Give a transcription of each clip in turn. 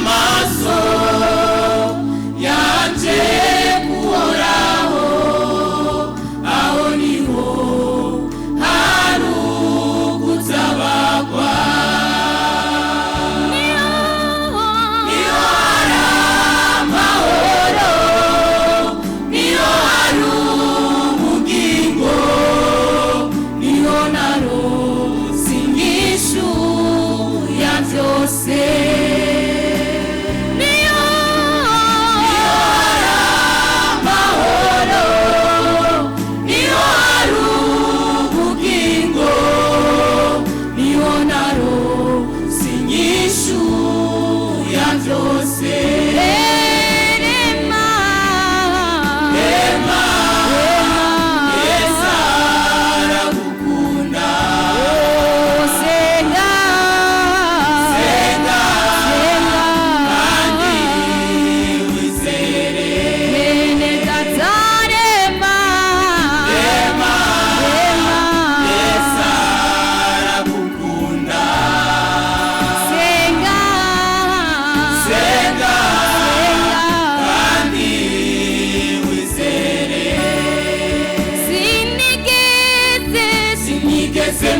amaso yanje kuhoraho, aho niho hari ugutabagwa. Niho hari amahoro, niho hari ubugingo, niho narose inyishu ya byose.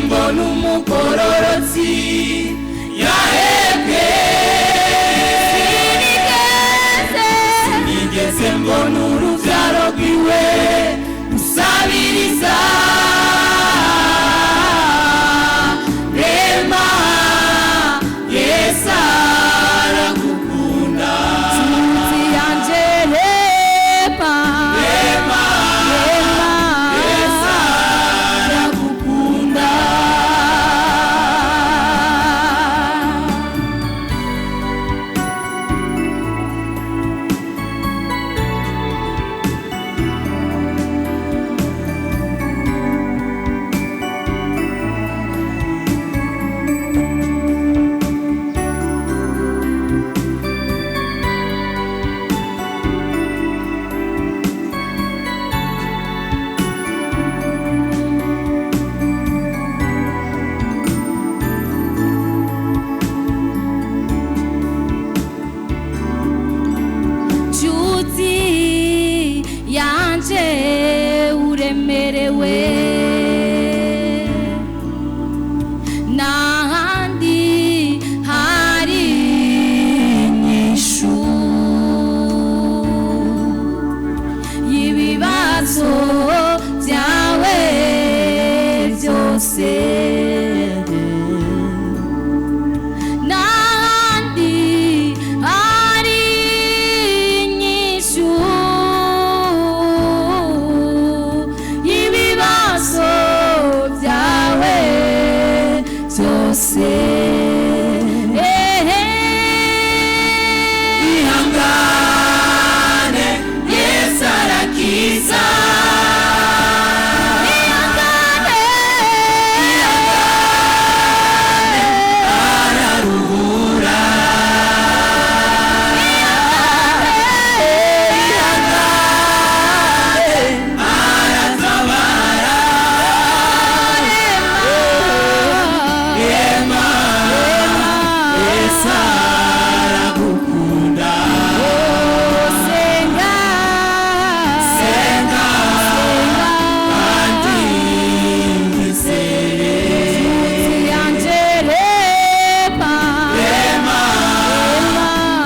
Mbona umugororotsi yahebwe, sinigeze mbona urubyaro rwiwe rusabiriza. Rema Yesu aragukunda, nshuti yanje rema, rema Yesu aragukunda. Uremerewe n'ahandi hari inyishu y'ibibazo byawe byose. Ihangane, Yesu arakiza. Ihangane, araruhura. Ihangane, aratabara. Rema Yesu aragukunda. Senga kandi wizere. Nshuti yanje rema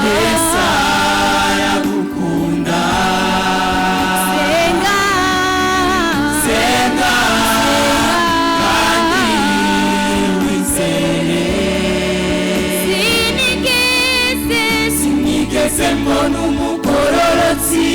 Yesu aragukunda. Senga kandi wizere. Sinigeze mbona umugororotsi